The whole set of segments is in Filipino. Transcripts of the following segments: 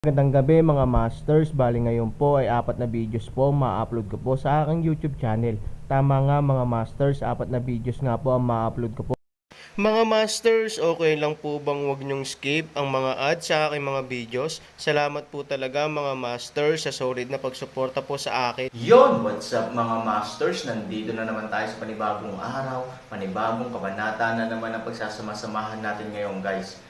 Magandang gabi mga masters, bali ngayon po ay 4 na videos po ma-upload ko po sa aking YouTube channel. Tama nga mga masters, 4 na videos nga po ang ma-upload ko po. Mga masters, okay lang po bang wag nyong skip ang mga ads sa aking mga videos? Salamat po talaga mga masters sa solid na pagsuporta po sa akin. Yon, what's up mga masters? Nandito na naman tayo sa panibagong araw, panibagong kabanata na naman ang pagsasama-samahan natin ngayon guys.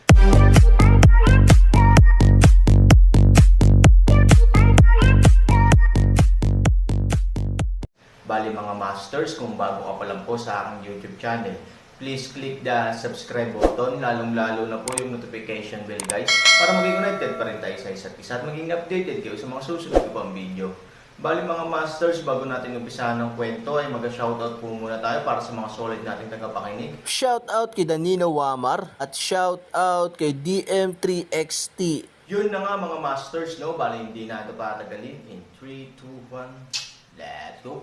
Bali mga masters, kung bago ka pa lang po sa aking YouTube channel, please click the subscribe button, lalong-lalo na po yung notification bell guys, para maging connected pa rin tayo sa isa't isa at maging updated kayo sa mga susunod ko pang video. Bali mga masters, bago natin umpisahan ng kwento ay mag-shoutout po muna tayo para sa mga solid nating tagapakinig. Shoutout kay Danino Wamar at shoutout kay DM3XT. Yun na nga mga masters, no? Bali hindi na ito patagalin. In 3, 2, 1, let's go!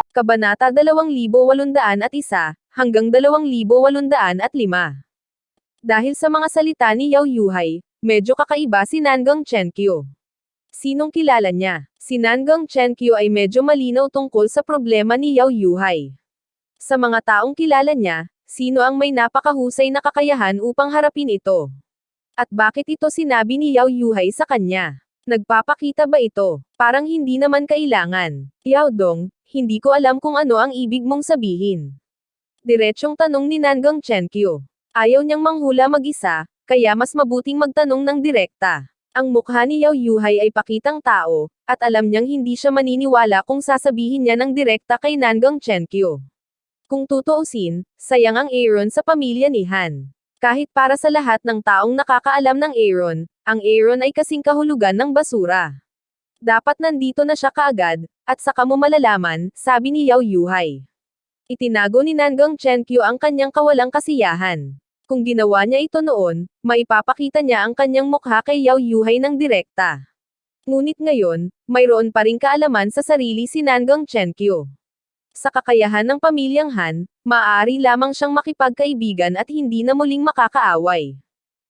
Kabanata 2801 hanggang 2805. Dahil sa mga salita ni Yao Yuhai, medyo kakaiba si Nangang Chenkyu. Sinong kilala niya? Si Nangang Chenkyu ay medyo malinaw tungkol sa problema ni Yao Yuhai. Sa mga taong kilala niya, sino ang may napakahusay na kakayahan upang harapin ito? At bakit ito sinabi ni Yao Yuhai sa kanya? Nagpapakita ba ito? Parang hindi naman kailangan. Yao Dong, hindi ko alam kung ano ang ibig mong sabihin. Diretsyong tanong ni Nangang Chenkyu. Ayaw niyang manghula mag-isa, kaya mas mabuting magtanong ng direkta. Ang mukha ni Yao Yuhai ay pakitang tao, at alam niyang hindi siya maniniwala kung sasabihin niya ng direkta kay Nangang Chenkyu. Kung tutuusin, sayang ang Aaron sa pamilya ni Han. Kahit para sa lahat ng taong nakakaalam ng Aaron, ang Aaron ay kasing kahulugan ng basura. Dapat nandito na siya kaagad, at saka mo malalaman, sabi ni Yao Yuhai. Itinago ni Nangang Chenkyu ang kanyang kawalang kasiyahan. Kung ginawa niya ito noon, maipapakita niya ang kanyang mukha kay Yao Yuhai ng direkta. Ngunit ngayon, mayroon pa ring kaalaman sa sarili si Nangang Chenkyu. Sa kakayahan ng pamilyang Han, maaari lamang siyang makipagkaibigan at hindi na muling makakaaway.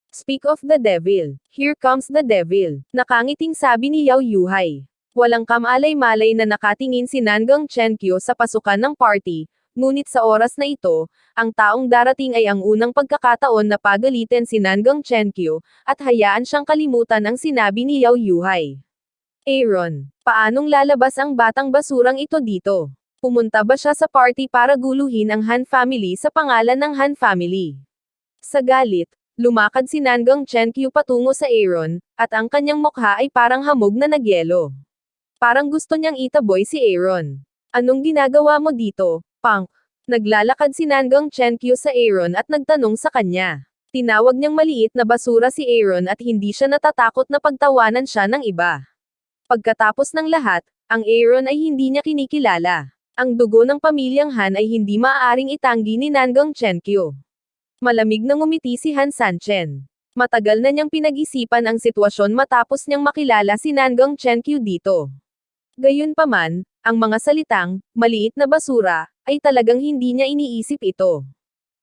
Speak of the devil. Here comes the devil. Nakangiting sabi ni Yao Yuhai. Walang kamalay-malay na nakatingin si Nangang Chenkyu sa pasukan ng party, ngunit sa oras na ito, ang taong darating ay ang unang pagkakataon na pagalitin si Nangang Chenkyu, at hayaan siyang kalimutan ang sinabi ni Yao Yuhai. Aaron, paanong lalabas ang batang basurang ito dito? Pumunta ba siya sa party para guluhin ang Han family sa pangalan ng Han family? Sa galit, lumakad si Nangang Chenkyu patungo sa Aaron, at ang kanyang mukha ay parang hamog na nagyelo. Parang gusto niyang itaboy si Aaron. Anong ginagawa mo dito, punk? Naglalakad si Nangang Chenkyu sa Aaron at nagtanong sa kanya. Tinawag niyang maliit na basura si Aaron at hindi siya natatakot na pagtawanan siya ng iba. Pagkatapos ng lahat, ang Aaron ay hindi niya kinikilala. Ang dugo ng pamilyang Han ay hindi maaaring itanggi ni Nangang Chenkyu. Malamig na ngumiti si Han Sanchen. Matagal na niyang pinag-isipan ang sitwasyon matapos niyang makilala si Nangang Chenkyu dito. Gayunpaman, ang mga salitang, maliit na basura, ay talagang hindi niya iniisip ito.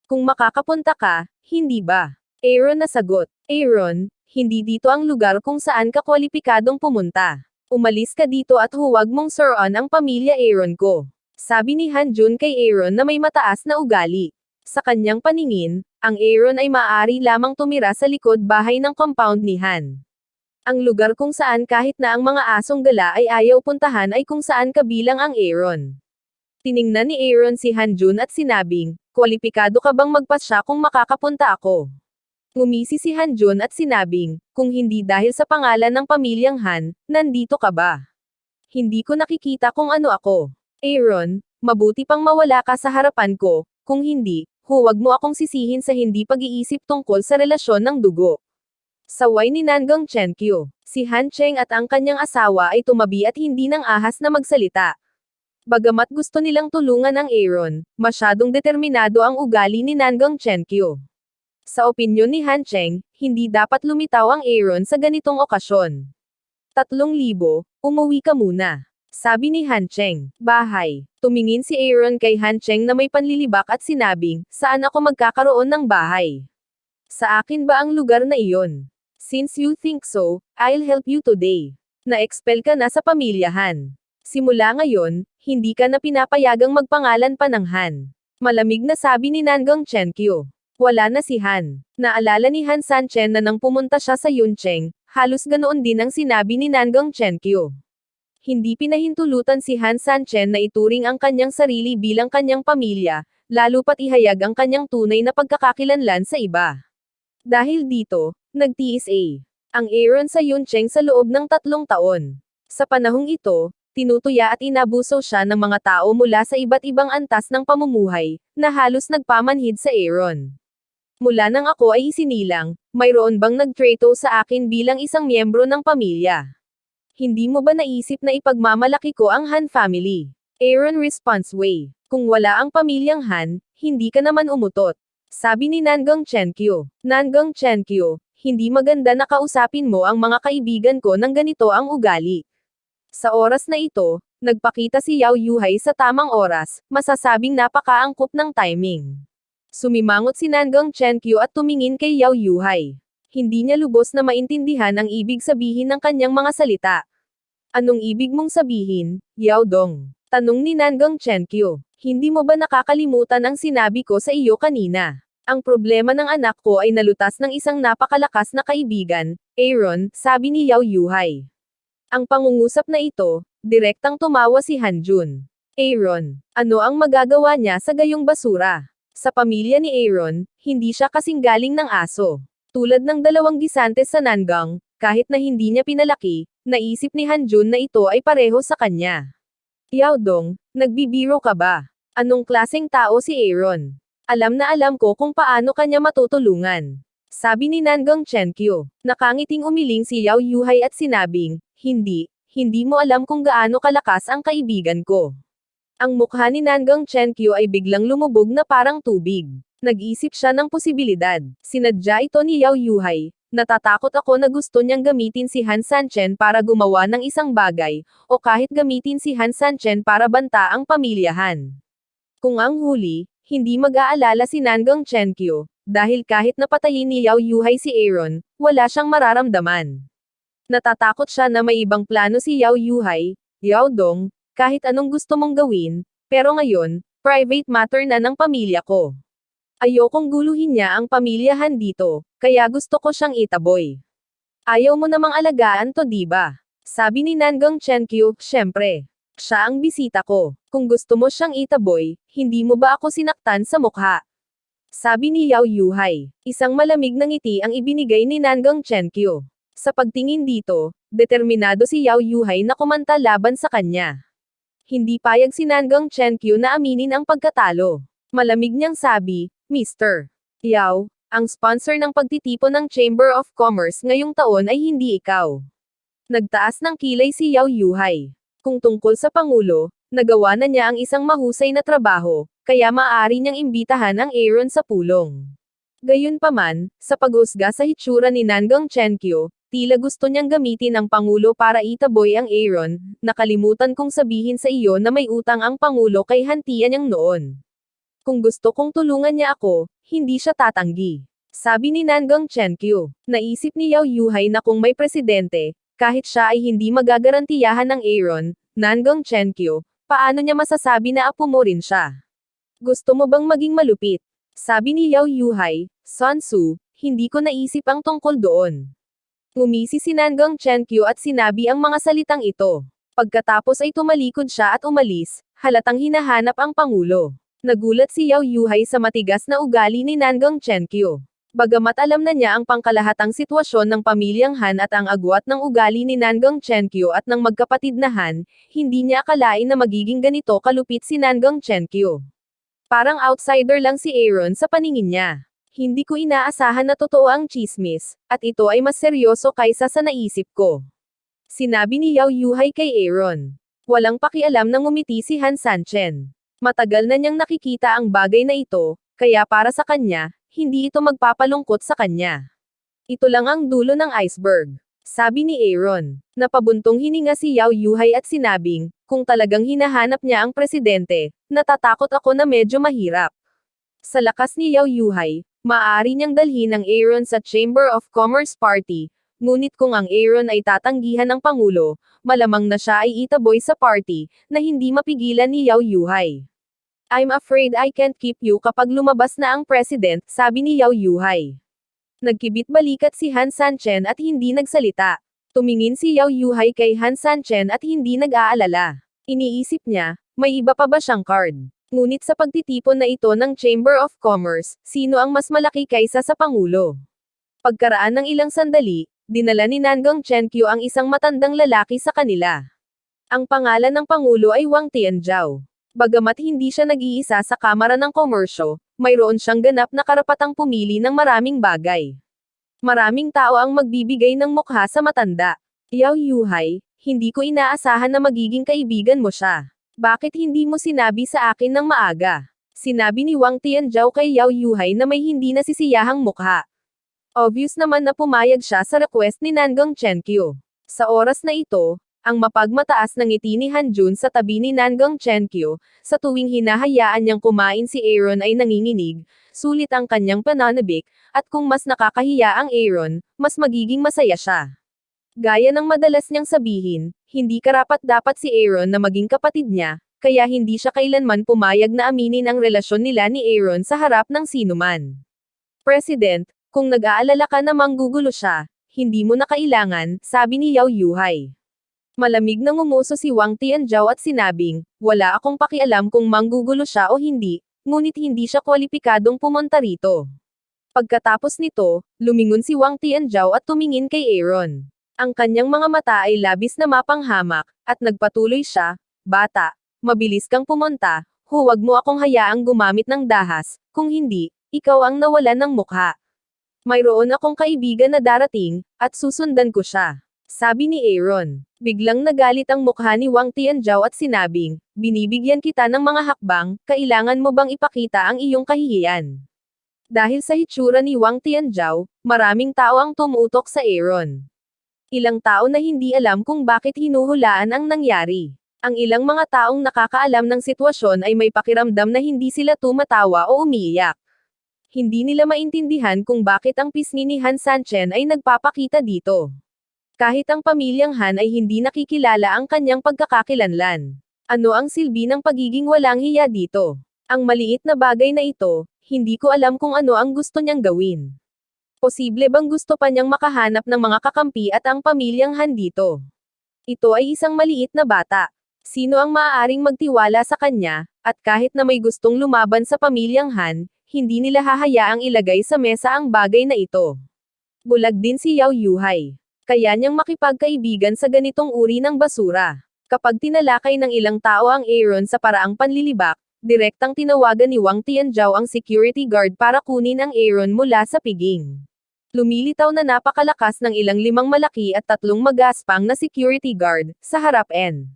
Kung makakapunta ka, hindi ba? Aaron na sagot. Aaron, hindi dito ang lugar kung saan ka kwalipikadong pumunta. Umalis ka dito at huwag mong suruan ang pamilya Aaron ko. Sabi ni Han Jun kay Aaron na may mataas na ugali. Sa kanyang paningin, ang Aaron ay maaari lamang tumira sa likod bahay ng compound ni Han. Ang lugar kung saan kahit na ang mga asong gala ay ayaw puntahan ay kung saan kabilang ang Aaron. Tiningnan ni Aaron si Han Jun at sinabing, kwalipikado ka bang magpasya kung makakapunta ako? Ngumisi si Han Jun at sinabing, kung hindi dahil sa pangalan ng pamilyang Han, nandito ka ba? Hindi ko nakikita kung ano ako. Aaron, mabuti pang mawala ka sa harapan ko, kung hindi, huwag mo akong sisihin sa hindi pag-iisip tungkol sa relasyon ng dugo. Saway ni Nangang Chenkyu. Si Han Cheng at ang kanyang asawa ay tumabi at hindi nang ahas na magsalita. Bagamat gusto nilang tulungan ang Aaron, masyadong determinado ang ugali ni Nangang Chenkyu. Sa opinyon ni Han Cheng, hindi dapat lumitaw ang Aaron sa ganitong okasyon. 3,000, umuwi ka muna. Sabi ni Han Cheng. Bahay. Tumingin si Aaron kay Han Cheng na may panlilibak at sinabing, saan ako magkakaroon ng bahay? Sa akin ba ang lugar na iyon? Since you think so, I'll help you today. Na-expel ka na sa pamilyahan. Simula ngayon, hindi ka na pinapayagang magpangalan pa ng Han. Malamig na sabi ni Nangang Chenkyo. Wala na si Han. Naalala ni Han Sanchen na nang pumunta siya sa Yuncheng, halos ganoon din ang sinabi ni Nangang Chenkyo. Hindi pinahintulutan si Han Sanchen na ituring ang kanyang sarili bilang kanyang pamilya, lalo pat ihayag ang kanyang tunay na pagkakakilanlan sa iba. Dahil dito, nagtiis ang Aaron sa Yuncheng sa loob ng 3 taon. Sa panahong ito, tinutuya at inabuso siya ng mga tao mula sa iba't ibang antas ng pamumuhay, na halos nagpamanhid sa Aaron. Mula nang ako ay isinilang, mayroon bang nagtrato sa akin bilang isang miyembro ng pamilya? Hindi mo ba naisip na ipagmamalaki ko ang Han family? Aaron response way. Kung wala ang pamilyang Han, hindi ka naman umutot. Sabi ni Nangang Chenkyo. Nangang Chenkyo, hindi maganda na kausapin mo ang mga kaibigan ko ng ganito ang ugali. Sa oras na ito, nagpakita si Yao Yuhai sa tamang oras, masasabing napakaangkop ng timing. Sumimangot si Nangang Chenkyo at tumingin kay Yao Yuhai. Hindi niya lubos na maintindihan ang ibig sabihin ng kanyang mga salita. Anong ibig mong sabihin, Yao Dong? Tanong ni Nangang Chenkyo. Hindi mo ba nakakalimutan ang sinabi ko sa iyo kanina? Ang problema ng anak ko ay nalutas ng isang napakalakas na kaibigan, Aaron, sabi ni Yao Yuhai. Ang pangungusap na ito, direktang tumawa si Hanjun. Aaron, ano ang magagawa niya sa gayong basura? Sa pamilya ni Aaron, hindi siya kasing galing ng aso. Tulad ng 2 gisantes sa Nangang, kahit na hindi niya pinalaki, naisip ni Hanjun na ito ay pareho sa kanya. Yao Dong, nagbibiro ka ba? Anong klaseng tao si Aaron? Alam na alam ko kung paano kanya matutulungan. Sabi ni Nangang Chenkyo. Nakangiting umiling si Yao Yuhai at sinabing, hindi mo alam kung gaano kalakas ang kaibigan ko. Ang mukha ni Nangang Chenkyo ay biglang lumubog na parang tubig. Nag-isip siya ng posibilidad. Sinadya ito ni Yao Yuhai. Natatakot ako na gusto niyang gamitin si Han Sanchen para gumawa ng isang bagay, o kahit gamitin si Han Sanchen para banta ang pamilyahan. Kung ang huli, hindi mag-aalala si Nangang Chenkyo, dahil kahit napatayin ni Yao Yuhai si Aaron, wala siyang mararamdaman. Natatakot siya na may ibang plano si Yao Yuhai, Yao Dong, kahit anong gusto mong gawin, pero ngayon, private matter na ng pamilya ko. Ayokong guluhin niya ang pamilyahan dito, kaya gusto ko siyang itaboy. Ayaw mo namang alagaan to diba? Sabi ni Nangang Chenkyo, syempre. Siya ang bisita ko. Kung gusto mo siyang itaboy, hindi mo ba ako sinaktan sa mukha? Sabi ni Yao Yuhai. Isang malamig na ngiti ang ibinigay ni Nangang Chenkyo. Sa pagtingin dito, determinado si Yao Yuhai na kumanta laban sa kanya. Hindi payag si Nangang Chenkyo na aminin ang pagkatalo. Malamig niyang sabi, Mr. Yao, ang sponsor ng pagtitipon ng Chamber of Commerce ngayong taon ay hindi ikaw. Nagtaas ng kilay si Yao Yuhai. Kung tungkol sa Pangulo, nagawa na niya ang isang mahusay na trabaho, kaya maaari niyang imbitahan ang Aaron sa pulong. Gayunpaman, sa paghusga sa hitsura ni Nangang Chenkyo, tila gusto niyang gamitin ang Pangulo para itaboy ang Aaron. Nakalimutan kong sabihin sa iyo na may utang ang Pangulo kay Hantian niyang noon. Kung gusto kong tulungan niya ako, hindi siya tatanggi. Sabi ni Nangang Chenkyo. Naisip ni Yao Yuhai na kung may presidente, kahit siya ay hindi magagarantiyahan ng Aaron, Nangang Chenkyo, paano niya masasabi na apo mo rin siya? Gusto mo bang maging malupit? Sabi ni Yao Yuhai, Sun Tzu, hindi ko naisip ang tungkol doon. Ngumisi si Nangang Chenkyo at sinabi ang mga salitang ito. Pagkatapos ay tumalikod siya at umalis, halatang hinahanap ang Pangulo. Nagulat si Yao Yuhai sa matigas na ugali ni Nangang Chenkyo. Bagamat alam na niya ang pangkalahatang sitwasyon ng pamilyang Han at ang agwat ng ugali ni Nangang Chenkyo at ng magkapatid na Han, hindi niya akalain na magiging ganito kalupit si Nangang Chenkyo. Parang outsider lang si Aaron sa paningin niya. Hindi ko inaasahan na totoo ang chismis, at ito ay mas seryoso kaysa sa naisip ko. Sinabi ni Yao Yuhai kay Aaron. Walang pakialam nang ngumiti si Han Sanchen. Matagal na niyang nakikita ang bagay na ito, kaya para sa kanya, hindi ito magpapalungkot sa kanya. Ito lang ang dulo ng iceberg. Sabi ni Aaron. Napabuntong hininga si Yao Yuhai at sinabing, kung talagang hinahanap niya ang presidente, natatakot ako na medyo mahirap. Sa lakas ni Yao Yuhai, maaari niyang dalhin ang Aaron sa Chamber of Commerce Party, ngunit kung ang Aaron ay tatanggihan ng Pangulo, malamang na siya ay itaboy sa party, na hindi mapigilan ni Yao Yuhai. I'm afraid I can't keep you kapag lumabas na ang president, sabi ni Yao Yuhai. Nagkibit-balikat si Han Sanchen at hindi nagsalita. Tumingin si Yao Yuhai kay Han Sanchen at hindi nag-aalala. Iniisip niya, may iba pa ba siyang card? Ngunit sa pagtitipon na ito ng Chamber of Commerce, sino ang mas malaki kaysa sa Pangulo? Pagkaraan ng ilang sandali, dinala ni Nangong Chenkyu ang isang matandang lalaki sa kanila. Ang pangalan ng Pangulo ay Wang Tianzhao. Bagamat hindi siya nag-iisa sa Kamara ng Komersyo, mayroon siyang ganap na karapatang pumili ng maraming bagay. Maraming tao ang magbibigay ng mukha sa matanda. Yao Yuhai, hindi ko inaasahan na magiging kaibigan mo siya. Bakit hindi mo sinabi sa akin ng maaga? Sinabi ni Wang Tianzhao kay Yao Yuhai na may hindi nasisiyahang mukha. Obvious naman na pumayag siya sa request ni Nangong Chenkyu. Sa oras na ito, ang mapagmataas na ngiti ni Hanjun sa tabi ni Nangong Chenkyu, sa tuwing hinahayaan niyang kumain si Aaron ay nanginginig, sulit ang kanyang pananabik, at kung mas nakakahiya ang Aaron, mas magiging masaya siya. Gaya ng madalas niyang sabihin, hindi karapat-dapat si Aaron na maging kapatid niya, kaya hindi siya kailanman pumayag na aminin ang relasyon nila ni Aaron sa harap ng sinuman. President, kung nag-aalala ka na manggugulo siya, hindi mo na kailangan, sabi ni Yao Yuhai. Malamig na ngumuso si Wang Tianzhao at sinabing, wala akong pakialam kung manggugulo siya o hindi, ngunit hindi siya kwalipikadong pumunta rito. Pagkatapos nito, lumingon si Wang Tianzhao at tumingin kay Aaron. Ang kanyang mga mata ay labis na mapanghamak, at nagpatuloy siya, bata, mabilis kang pumunta, huwag mo akong hayaang gumamit ng dahas, kung hindi, ikaw ang nawalan ng mukha. Mayroon akong kaibigan na darating, at susundan ko siya. Sabi ni Aaron. Biglang nagalit ang mukha ni Wang Tianzhao at sinabing, binibigyan kita ng mga hakbang, kailangan mo bang ipakita ang iyong kahihiyan? Dahil sa hitsura ni Wang Tianzhao, maraming tao ang tumutok sa Aaron. Ilang tao na hindi alam kung bakit hinuhulaan ang nangyari. Ang ilang mga taong nakakaalam ng sitwasyon ay may pakiramdam na hindi sila tumatawa o umiiyak. Hindi nila maintindihan kung bakit ang pisngi ni Han Sanchen ay nagpapakita dito. Kahit ang pamilyang Han ay hindi nakikilala ang kanyang pagkakakilanlan. Ano ang silbi ng pagiging walang hiya dito? Ang maliit na bagay na ito, hindi ko alam kung ano ang gusto niyang gawin. Posible bang gusto pa niyang makahanap ng mga kakampi at ang pamilyang Han dito? Ito ay isang maliit na bata. Sino ang maaaring magtiwala sa kanya, at kahit na may gustong lumaban sa pamilyang Han, hindi nila hahayaang ilagay sa mesa ang bagay na ito. Bulag din si Yao Yuhai. Kaya niyang makipagkaibigan sa ganitong uri ng basura. Kapag tinalakay ng ilang tao ang Aaron sa paraang panlilibak, direktang tinawagan ni Wang Tianzhao ang security guard para kunin ang Aaron mula sa piging. Lumilitaw na napakalakas ng ilang 5 malaki at 3 magaspang na security guard, sa harap-en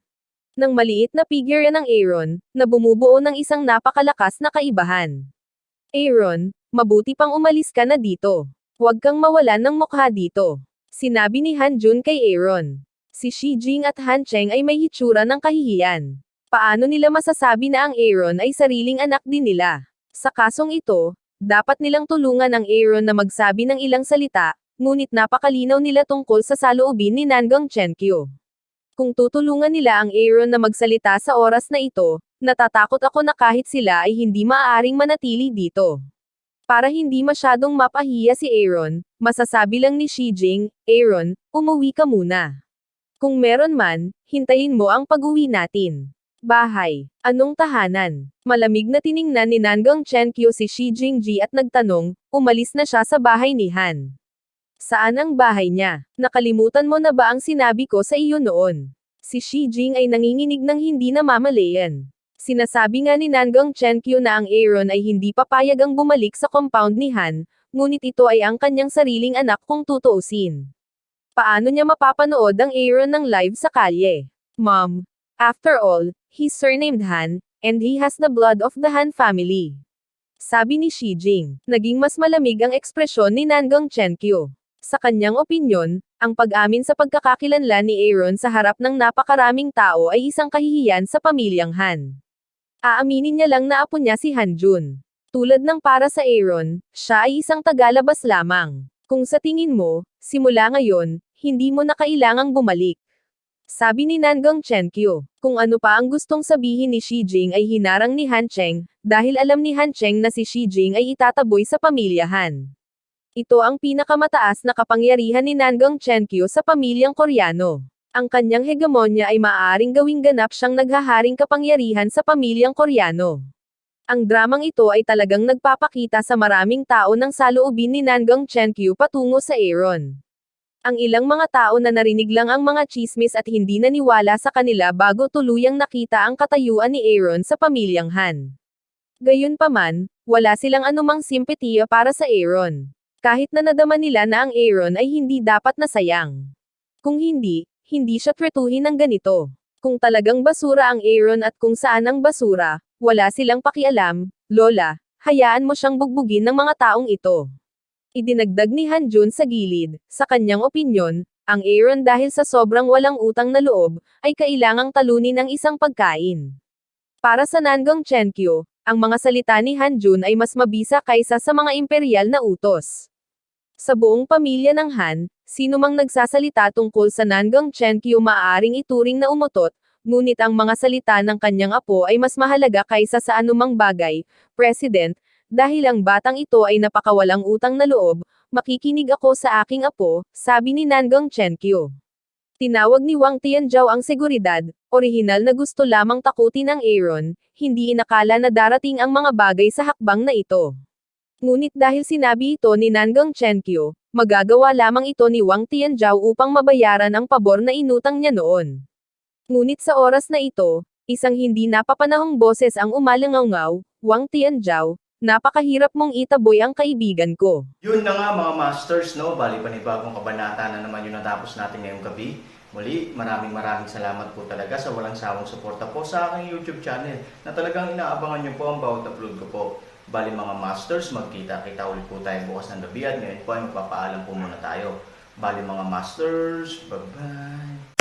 ng maliit na figure ng Aaron, na bumubuo ng isang napakalakas na kaibahan. Aaron, mabuti pang umalis ka na dito. Huwag kang mawalan ng mukha dito. Sinabi ni Hanjun kay Aaron. Si Shi Jing at Han Cheng ay may hitsura ng kahihiyan. Paano nila masasabi na ang Aaron ay sariling anak din nila? Sa kasong ito, dapat nilang tulungan ang Aaron na magsabi ng ilang salita, ngunit napakalinaw nila tungkol sa saloobin ni Nangong Chenkyu. Kung tutulungan nila ang Aaron na magsalita sa oras na ito, natatakot ako na kahit sila ay hindi maaaring manatili dito. Para hindi masyadong mapahiya si Aaron, masasabi lang ni Shi Jing, Aaron, umuwi ka muna. Kung meron man, hintayin mo ang pag-uwi natin. Bahay. Anong tahanan? Malamig na tiningnan ni Nangong Chenkyu si Shi Jingji at nagtanong, umalis na siya sa bahay ni Han. Saan ang bahay niya? Nakalimutan mo na ba ang sinabi ko sa iyo noon? Si Shi Jing ay nanginginig ng hindi namamalayan. Sinasabi nga ni Nangong Chenkyu na ang Aaron ay hindi papayag ang bumalik sa compound ni Han, ngunit ito ay ang kanyang sariling anak kung tutuusin. Paano niya mapapanood ang Aaron ng live sa kalye? Mom. After all, he's surnamed Han, and he has the blood of the Han family. Sabi ni Shi Jing. Naging mas malamig ang ekspresyon ni Nangong Chenkyu. Sa kanyang opinyon, Ang pag-amin sa pagkakakilanlan ni Aaron sa harap ng napakaraming tao ay isang kahihiyan sa pamilyang Han. Aaminin niya lang na apo niya si Hanjun. Tulad ng para sa Aaron, siya ay isang tagalabas lamang. Kung sa tingin mo, simula ngayon, hindi mo na kailangang bumalik. Sabi ni Nangang Chenkyo. Kung ano pa ang gustong sabihin ni Shi Jing ay hinarang ni Han Cheng, dahil alam ni Han Cheng na si Shi Jing ay itataboy sa pamilya Han. Ito ang pinakamataas na kapangyarihan ni Nangang Chenkyo sa pamilyang Koreano. Ang kanyang hegemonya ay maaaring gawing ganap siyang naghaharing kapangyarihan sa pamilyang Koreano. Ang dramang ito ay talagang nagpapakita sa maraming tao ng saloobin ni Nangang Chenkyo patungo sa Aaron. Ang ilang mga tao na narinig lang ang mga chismis at hindi naniwala sa kanila bago tuluyang nakita ang katayuan ni Aaron sa pamilyang Han. Gayunpaman, wala silang anumang simpatiya para sa Aaron. Kahit na nadama nila na ang Aaron ay hindi dapat nasayang. Kung hindi, hindi siya tretuhin ng ganito. Kung talagang basura ang Aaron at kung saan ang basura, wala silang pakialam, Lola, hayaan mo siyang bugbugin ng mga taong ito. Idinagdag ni Hanjun sa gilid, sa kanyang opinyon, ang Aaron dahil sa sobrang walang utang na loob, ay kailangang talunin ng isang pagkain. Para sa Nangang Chenkyo, ang mga salita ni Hanjun ay mas mabisa kaysa sa mga imperial na utos. Sa buong pamilya ng Han, sino mang nagsasalita tungkol sa Nangang Chenkyo maaaring ituring na umutot, ngunit ang mga salita ng kanyang apo ay mas mahalaga kaysa sa anumang bagay, President, dahil ang batang ito ay napakawalang utang na loob, makikinig ako sa aking apo, sabi ni Nangang Chenkyo. Tinawag ni Wang Tianzhao ang seguridad, orihinal na gusto lamang takutin ang Aaron, hindi inakala na darating ang mga bagay sa hakbang na ito. Ngunit dahil sinabi ito ni Nangang Chenkyo, magagawa lamang ito ni Wang Tianzhao upang mabayaran ang pabor na inutang niya noon. Ngunit sa oras na ito, isang hindi napapanahong boses ang umalangaw, Wang Tianzhao, napakahirap mong itaboy ang kaibigan ko. Yun na nga mga masters, no? Bali panibagong kabanata na naman yung natapos natin ngayong gabi. Muli, maraming salamat po talaga sa walang sawang suporta po sa aking YouTube channel na talagang inaabangan nyo po ang bawat upload ko po. Bali mga masters, magkita-kita ulit po tayo bukas ng gabi at ngayon po ay magpapaalam po muna tayo. Bali mga masters, bye-bye!